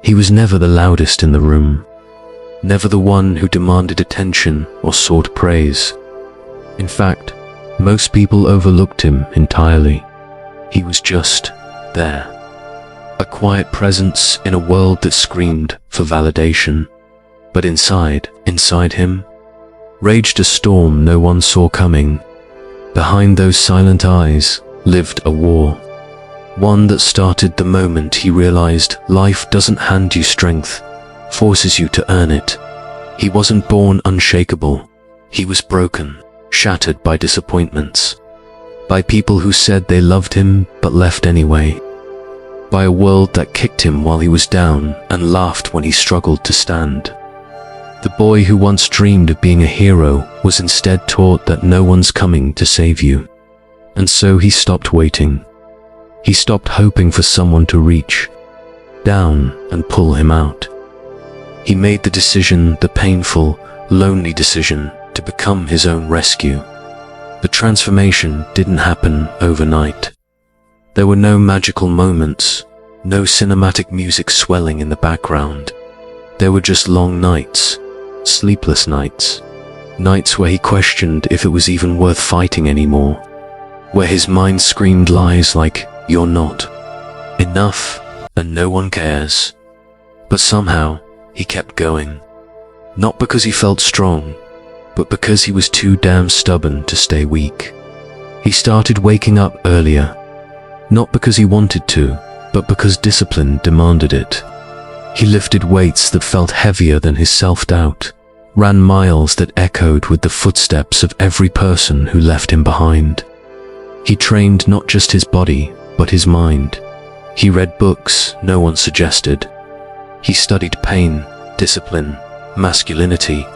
He was never the loudest in the room, never the one who demanded attention or sought praise. In fact, most people overlooked him entirely. He was just there, a quiet presence in a world that screamed for validation. But inside him, raged a storm no one saw coming. Behind those silent eyes lived a war, one that started the moment he realized life doesn't hand you strength, forces you to earn it. He wasn't born unshakable. He was broken, shattered by disappointments, by people who said they loved him but left anyway, by a world that kicked him while he was down and laughed when he struggled to stand. The boy who once dreamed of being a hero was instead taught that no one's coming to save you. And so he stopped waiting. He stopped hoping for someone to reach down and pull him out. He made the decision, the painful, lonely decision, to become his own rescue. The transformation didn't happen overnight. There were no magical moments, no cinematic music swelling in the background. There were just long nights, sleepless nights, nights where he questioned if it was even worth fighting anymore, where his mind screamed lies like, "You're not enough, and no one cares." But somehow, he kept going. Not because he felt strong, but because he was too damn stubborn to stay weak. He started waking up earlier, not because he wanted to, but because discipline demanded it. He lifted weights that felt heavier than his self-doubt, ran miles that echoed with the footsteps of every person who left him behind. He trained not just his body, but his mind. He read books no one suggested. He studied pain, discipline, masculinity,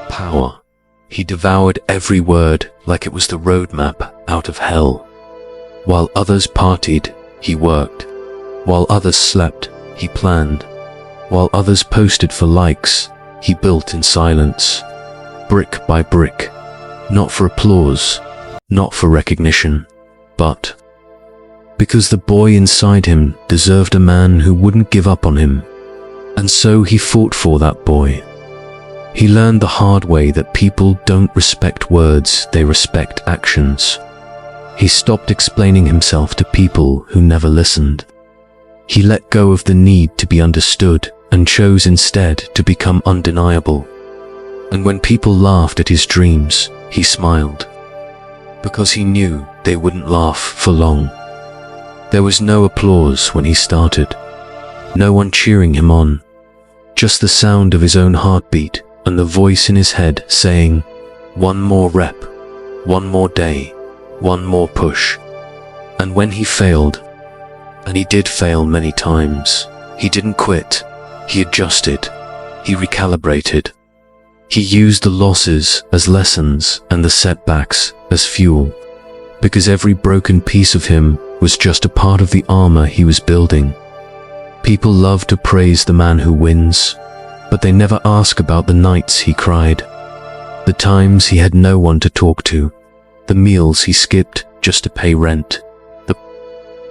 power. He devoured every word like it was the roadmap out of hell. While others partied, he worked. While others slept, he planned. While others posted for likes, he built in silence, brick by brick, not for applause, not for recognition, but because the boy inside him deserved a man who wouldn't give up on him. And so he fought for that boy. He learned the hard way that people don't respect words, they respect actions. He stopped explaining himself to people who never listened. He let go of the need to be understood and chose instead to become undeniable. And when people laughed at his dreams, he smiled, because he knew they wouldn't laugh for long. There was no applause when he started, no one cheering him on, just the sound of his own heartbeat and the voice in his head saying, "One more rep, one more day, one more push." And when he failed, and he did fail many times, he didn't quit. He adjusted, he recalibrated. He used the losses as lessons and the setbacks as fuel, because every broken piece of him was just a part of the armor he was building. People love to praise the man who wins, but they never ask about the nights he cried, the times he had no one to talk to, the meals he skipped just to pay rent, the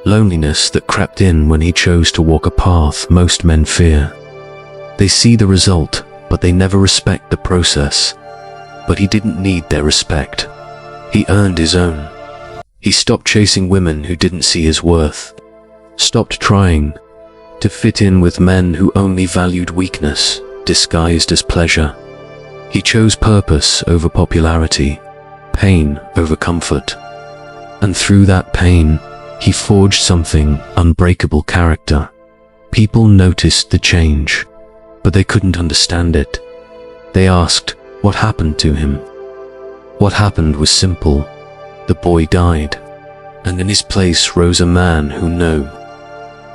loneliness that crept in when he chose to walk a path most men fear. They see the result, but they never respect the process. But he didn't need their respect. He earned his own. He stopped chasing women who didn't see his worth, stopped trying to fit in with men who only valued weakness disguised as pleasure. He chose purpose over popularity, pain over comfort. And through that pain, he forged something unbreakable: character. People noticed the change, but they couldn't understand it. They asked, what happened to him? What happened was simple. The boy died, and in his place rose a man who no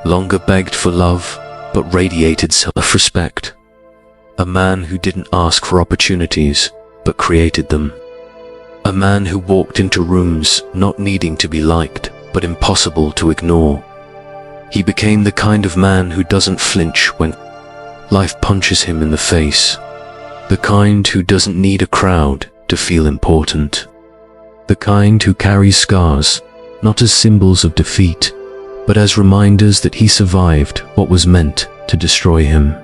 longer begged for love, but radiated self-respect. A man who didn't ask for opportunities, but created them. A man who walked into rooms not needing to be liked, but impossible to ignore. He became the kind of man who doesn't flinch when life punches him in the face. The kind who doesn't need a crowd to feel important. The kind who carries scars, not as symbols of defeat, but as reminders that he survived what was meant to destroy him.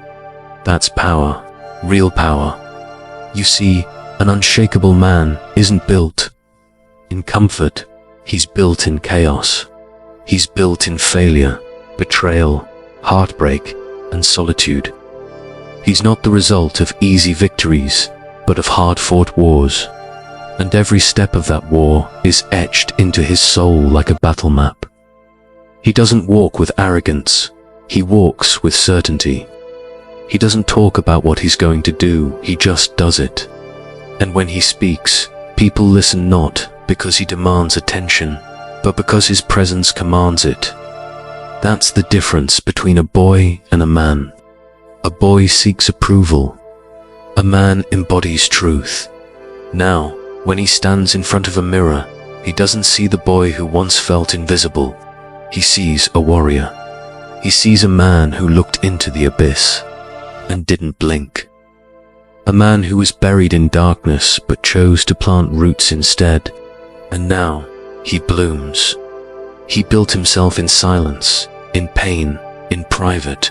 That's power, real power. You see, an unshakable man isn't built in comfort, he's built in chaos. He's built in failure, betrayal, heartbreak, and solitude. He's not the result of easy victories, but of hard-fought wars. And every step of that war is etched into his soul like a battle map. He doesn't walk with arrogance, he walks with certainty. He doesn't talk about what he's going to do, he just does it. And when he speaks, people listen not because he demands attention, but because his presence commands it. That's the difference between a boy and a man. A boy seeks approval. A man embodies truth. Now, when he stands in front of a mirror, he doesn't see the boy who once felt invisible. He sees a warrior. He sees a man who looked into the abyss and didn't blink. A man who was buried in darkness but chose to plant roots instead. And now, he blooms. He built himself in silence, in pain, in private.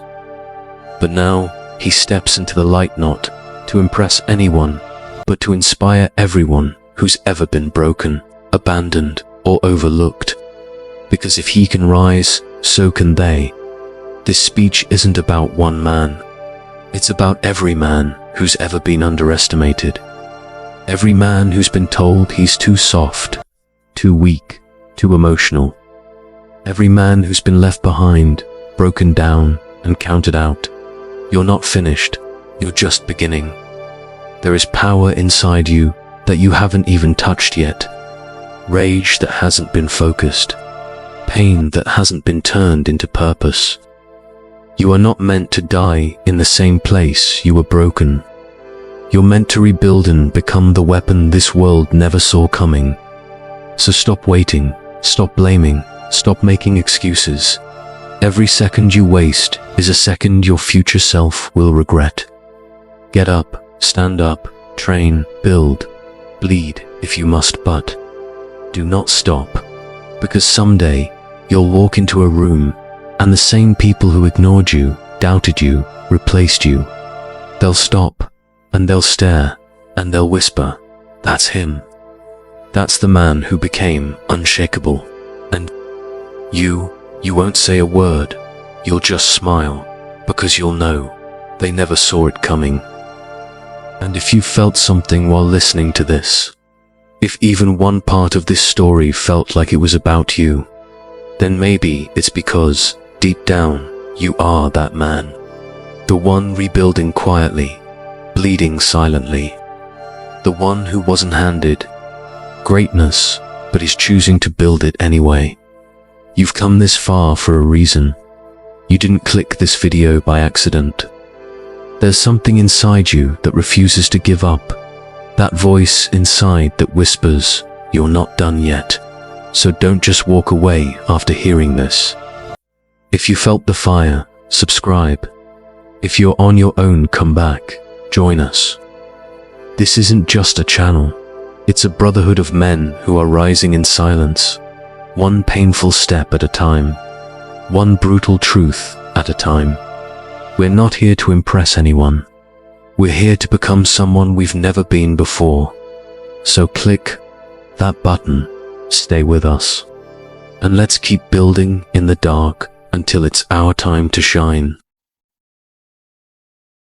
But now, he steps into the light not to impress anyone, but to inspire everyone who's ever been broken, abandoned, or overlooked. Because if he can rise, so can they. This speech isn't about one man. It's about every man who's ever been underestimated. Every man who's been told he's too soft, too weak, too emotional. Every man who's been left behind, broken down, and counted out. You're not finished, you're just beginning. There is power inside you that you haven't even touched yet. Rage that hasn't been focused. Pain that hasn't been turned into purpose. You are not meant to die in the same place you were broken. You're meant to rebuild and become the weapon this world never saw coming. So stop waiting, stop blaming, stop making excuses. Every second you waste is a second your future self will regret. Get up, stand up, train, build, bleed if you must, but do not stop. Because someday you'll walk into a room and the same people who ignored you, doubted you, replaced you, they'll stop and they'll stare and they'll whisper, "That's him. That's the man who became unshakable." And you won't say a word, you'll just smile, because you'll know they never saw it coming. And if you felt something while listening to this, if even one part of this story felt like it was about you, then maybe it's because, deep down, you are that man. The one rebuilding quietly, bleeding silently. The one who wasn't handed greatness, but is choosing to build it anyway. You've come this far for a reason. You didn't click this video by accident. There's something inside you that refuses to give up. That voice inside that whispers, "You're not done yet." So don't just walk away after hearing this. If you felt the fire, subscribe. If you're on your own, come back, join us. This isn't just a channel. It's a brotherhood of men who are rising in silence, one painful step at a time, one brutal truth at a time. We're not here to impress anyone. We're here to become someone we've never been before. So click that button, stay with us, and let's keep building in the dark until it's our time to shine.